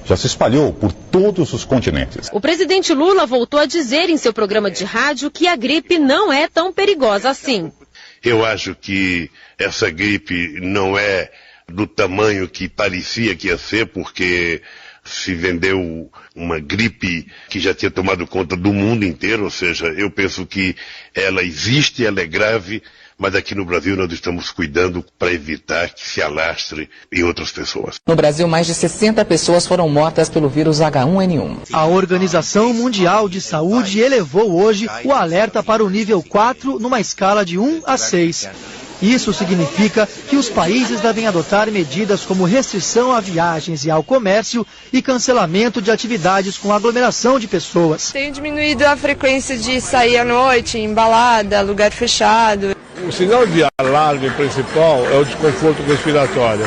já se espalhou por todos os continentes. O presidente Lula voltou a dizer em seu programa de rádio que a gripe não é tão perigosa assim. Eu acho que essa gripe não é do tamanho que parecia que ia ser, porque se vendeu uma gripe que já tinha tomado conta do mundo inteiro, ou seja, eu penso que ela existe, ela é grave, mas aqui no Brasil nós estamos cuidando para evitar que se alastre em outras pessoas. No Brasil, mais de 60 pessoas foram mortas pelo vírus H1N1. A Organização Mundial de Saúde elevou hoje o alerta para o nível 4 numa escala de 1 a 6. Isso significa que os países devem adotar medidas como restrição a viagens e ao comércio e cancelamento de atividades com aglomeração de pessoas. Tem diminuído a frequência de sair à noite, em balada, lugar fechado. O sinal de alarme principal é o desconforto respiratório.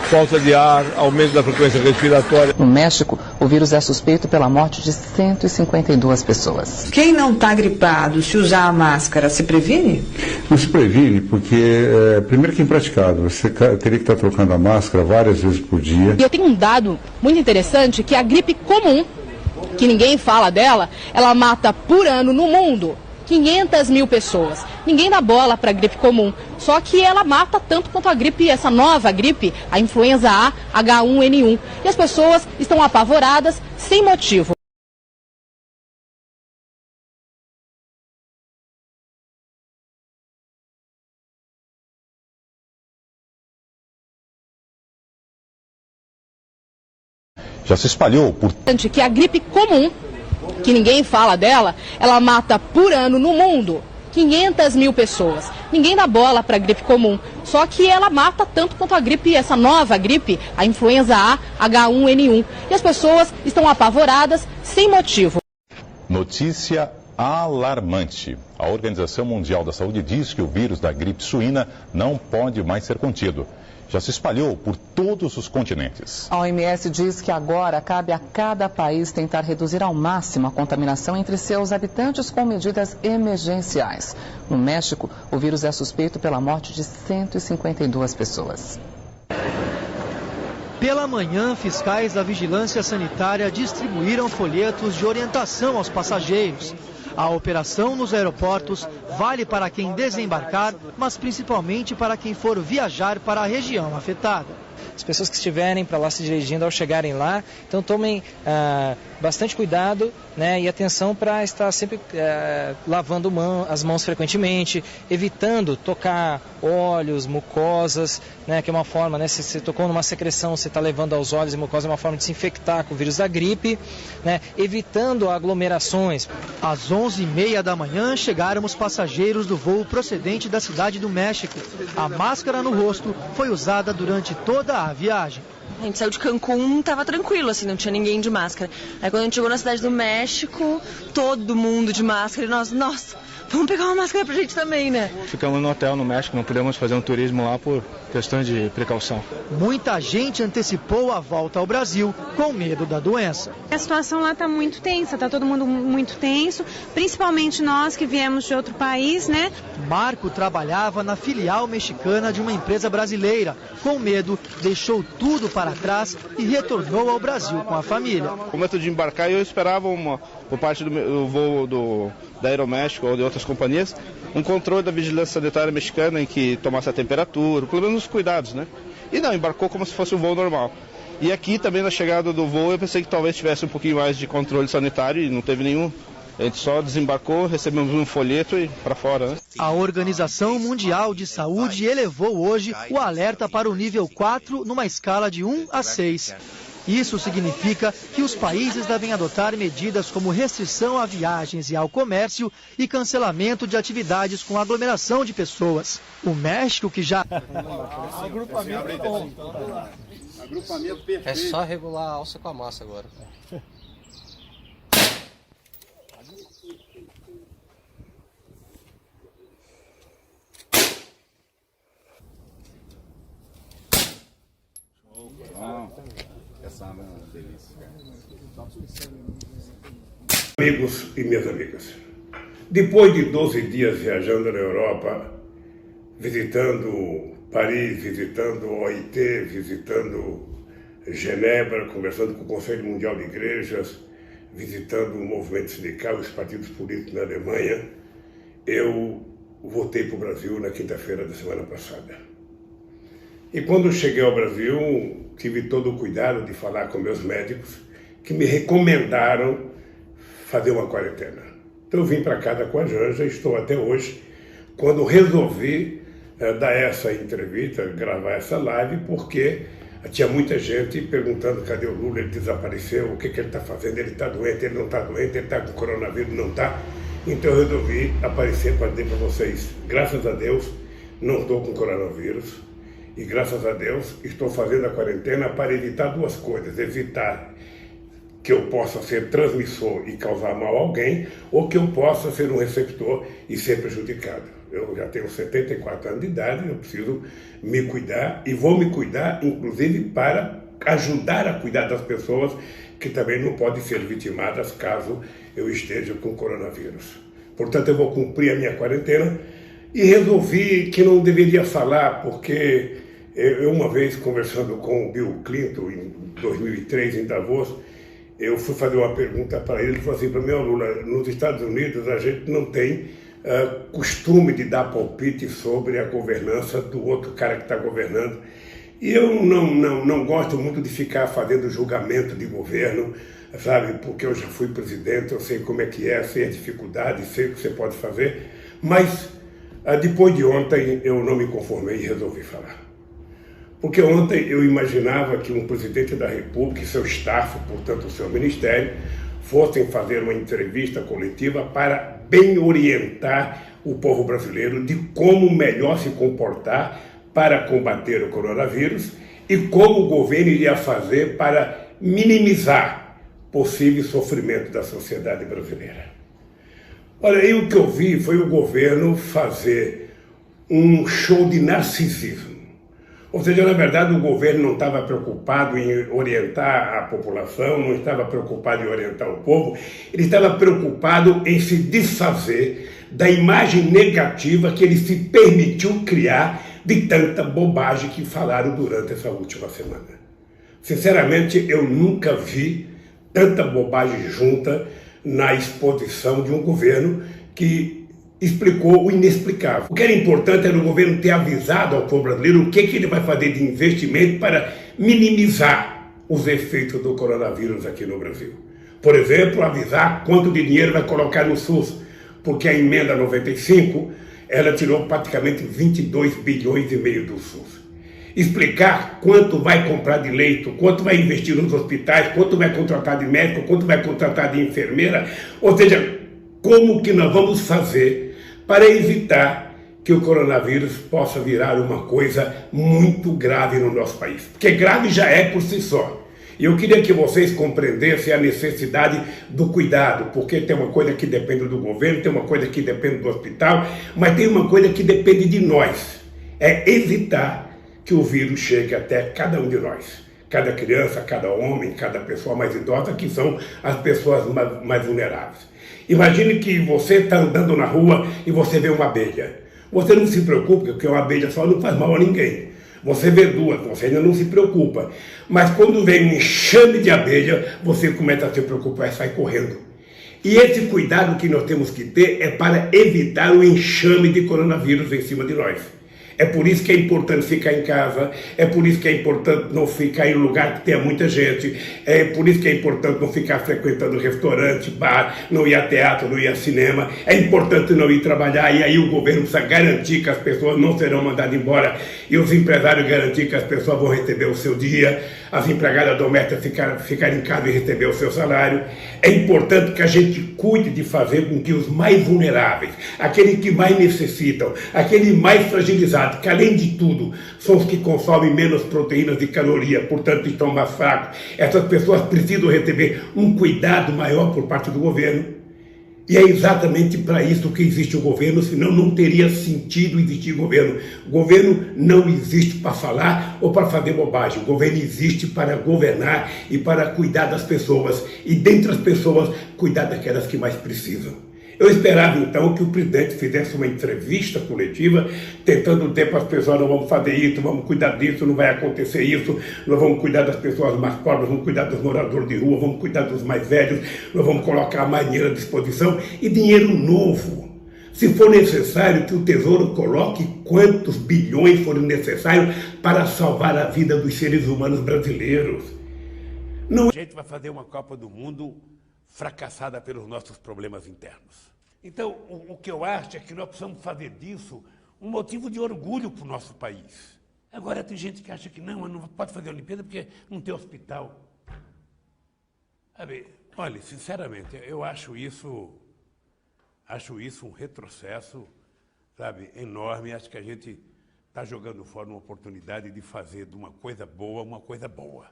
Falta de ar, aumento da frequência respiratória. No México, o vírus é suspeito pela morte de 152 pessoas. Quem não está gripado, se usar a máscara, se previne? Não se previne porque, primeiro que é impraticável, você teria que estar trocando a máscara várias vezes por dia. E eu tenho um dado muito interessante, que a gripe comum, que ninguém fala dela, ela mata por ano no mundo 500 mil pessoas. Ninguém dá bola para a gripe comum, só que ela mata tanto quanto a gripe, essa nova gripe, a influenza A, H1N1. E as pessoas estão apavoradas sem motivo. Já se espalhou por... Que a gripe comum, que ninguém fala dela, ela mata por ano no mundo 500 mil pessoas. Ninguém dá bola para a gripe comum, só que ela mata tanto quanto a gripe, essa nova gripe, a influenza A, H1N1. E as pessoas estão apavoradas sem motivo. Notícia alarmante. A Organização Mundial da Saúde diz que o vírus da gripe suína não pode mais ser contido. Já se espalhou por todos os continentes. A OMS diz que agora cabe a cada país tentar reduzir ao máximo a contaminação entre seus habitantes com medidas emergenciais. No México, o vírus é suspeito pela morte de 152 pessoas. Pela manhã, fiscais da Vigilância Sanitária distribuíram folhetos de orientação aos passageiros. A operação nos aeroportos vale para quem desembarcar, mas principalmente para quem for viajar para a região afetada. As pessoas que estiverem para lá se dirigindo ao chegarem lá, então tomem bastante cuidado, né, e atenção para estar sempre lavando as mãos frequentemente, evitando tocar olhos, mucosas, né, que é uma forma, né, se você tocou numa secreção, você está levando aos olhos e mucosas, é uma forma de se infectar com o vírus da gripe, né, evitando aglomerações. Às 11h30 da manhã chegaram os passageiros do voo procedente da cidade do México. A máscara no rosto foi usada durante toda a viagem. A gente saiu de Cancún, estava tranquilo, assim, não tinha ninguém de máscara. Aí quando a gente chegou na cidade do México, todo mundo de máscara, e nós, nossa, vamos pegar uma máscara pra gente também, né? Ficamos no hotel no México, não pudemos fazer um turismo lá por questões de precaução. Muita gente antecipou a volta ao Brasil com medo da doença. A situação lá está muito tensa, está todo mundo muito tenso, principalmente nós que viemos de outro país, né? Marco trabalhava na filial mexicana de uma empresa brasileira. Com medo, deixou tudo para trás e retornou ao Brasil com a família. No momento de embarcar, eu esperava por parte do voo da Aeroméxico ou de outras companhias, um controle da vigilância sanitária mexicana em que tomasse a temperatura, pelo menos os cuidados, né? E não, embarcou como se fosse um voo normal. E aqui também na chegada do voo eu pensei que talvez tivesse um pouquinho mais de controle sanitário e não teve nenhum. A gente só desembarcou, recebemos um folheto e para fora, né? A Organização Mundial de Saúde elevou hoje o alerta para o nível 4 numa escala de 1 a 6. Isso significa que os países devem adotar medidas como restrição a viagens e ao comércio e cancelamento de atividades com aglomeração de pessoas. O México, que já... Agrupamento é bom. Agrupamento perfeito. É só regular a alça com a massa agora. Essa é uma delícia, Amigos e minhas amigas, depois de 12 dias viajando na Europa, visitando Paris, visitando OIT, visitando Genebra, conversando com o Conselho Mundial de Igrejas, visitando o movimento sindical e os partidos políticos na Alemanha, eu voltei para o Brasil na quinta-feira da semana passada. E quando cheguei ao Brasil, tive todo o cuidado de falar com meus médicos, que me recomendaram fazer uma quarentena. Então eu vim para casa com a Janja, estou até hoje, quando resolvi dar essa entrevista, gravar essa live, porque tinha muita gente perguntando cadê o Lula, ele desapareceu, o que ele está fazendo, ele está doente, ele não está doente, ele está com coronavírus, não está. Então eu resolvi aparecer para dizer para vocês, graças a Deus, não estou com coronavírus e graças a Deus estou fazendo a quarentena para evitar duas coisas, evitar que eu possa ser transmissor e causar mal a alguém, ou que eu possa ser um receptor e ser prejudicado. Eu já tenho 74 anos de idade, eu preciso me cuidar e vou me cuidar, inclusive, para ajudar a cuidar das pessoas que também não podem ser vitimadas caso eu esteja com coronavírus. Portanto, eu vou cumprir a minha quarentena e resolvi que não deveria falar, porque eu uma vez conversando com o Bill Clinton, em 2003, em Davos, eu fui fazer uma pergunta para ele falou assim, para mim, Lula, nos Estados Unidos a gente não tem costume de dar palpite sobre a governança do outro cara que está governando. E eu não gosto muito de ficar fazendo julgamento de governo, sabe? Porque eu já fui presidente, eu sei como é que é, sei a dificuldade, sei o que você pode fazer. Mas depois de ontem eu não me conformei e resolvi falar. Porque ontem eu imaginava que um presidente da República e seu staff, portanto o seu ministério, fossem fazer uma entrevista coletiva para bem orientar o povo brasileiro de como melhor se comportar para combater o coronavírus e como o governo iria fazer para minimizar possível sofrimento da sociedade brasileira. Olha, aí o que eu vi foi o governo fazer um show de narcisismo. Ou seja, na verdade, o governo não estava preocupado em orientar a população, não estava preocupado em orientar o povo, ele estava preocupado em se desfazer da imagem negativa que ele se permitiu criar de tanta bobagem que falaram durante essa última semana. Sinceramente, eu nunca vi tanta bobagem junta na exposição de um governo que explicou o inexplicável. O que era importante era o governo ter avisado ao povo brasileiro o que ele vai fazer de investimento para minimizar os efeitos do coronavírus aqui no Brasil. Por exemplo, avisar quanto de dinheiro vai colocar no SUS, porque a emenda 95, ela tirou praticamente 22 bilhões e meio do SUS. Explicar quanto vai comprar de leito, quanto vai investir nos hospitais, quanto vai contratar de médico, quanto vai contratar de enfermeira, ou seja, como que nós vamos fazer para evitar que o coronavírus possa virar uma coisa muito grave no nosso país. Porque grave já é por si só. E eu queria que vocês compreendessem a necessidade do cuidado, porque tem uma coisa que depende do governo, tem uma coisa que depende do hospital, mas tem uma coisa que depende de nós. É evitar que o vírus chegue até cada um de nós. Cada criança, cada homem, cada pessoa mais idosa, que são as pessoas mais vulneráveis. Imagine que você está andando na rua e você vê uma abelha. Você não se preocupa, porque uma abelha só não faz mal a ninguém. Você vê duas, você ainda não se preocupa. Mas quando vem um enxame de abelha, você começa a se preocupar e sai correndo. E esse cuidado que nós temos que ter é para evitar o enxame de coronavírus em cima de nós. É por isso que é importante ficar em casa, é por isso que é importante não ficar em lugar que tenha muita gente, é por isso que é importante não ficar frequentando restaurante, bar, não ir a teatro, não ir a cinema, é importante não ir trabalhar, e aí o governo precisa garantir que as pessoas não serão mandadas embora, e os empresários garantir que as pessoas vão receber o seu dia, as empregadas domésticas ficar em casa e receber o seu salário. É importante que a gente cuide de fazer com que os mais vulneráveis, aqueles que mais necessitam, aqueles mais fragilizados, que além de tudo são os que consomem menos proteínas e calorias, portanto estão mais fracos, essas pessoas precisam receber um cuidado maior por parte do governo. E é exatamente para isso que existe o governo, senão não teria sentido existir governo. O governo não existe para falar ou para fazer bobagem. O governo existe para governar e para cuidar das pessoas. E dentre as pessoas, cuidar daquelas que mais precisam. Eu esperava, então, que o presidente fizesse uma entrevista coletiva, tentando dizer para as pessoas: não vamos fazer isso, vamos cuidar disso, não vai acontecer isso, nós vamos cuidar das pessoas mais pobres, vamos cuidar dos moradores de rua, vamos cuidar dos mais velhos, nós vamos colocar mais dinheiro à disposição e dinheiro novo. Se for necessário que o Tesouro coloque quantos bilhões forem necessários para salvar a vida dos seres humanos brasileiros. Não... A gente vai fazer uma Copa do Mundo fracassada pelos nossos problemas internos. Então, o que eu acho é que nós precisamos fazer disso um motivo de orgulho para o nosso país. Agora, tem gente que acha que não pode fazer a Olimpíada porque não tem hospital. Sabe, olha, sinceramente, eu acho isso um retrocesso, sabe, enorme. Acho que a gente está jogando fora uma oportunidade de fazer de uma coisa boa uma coisa boa.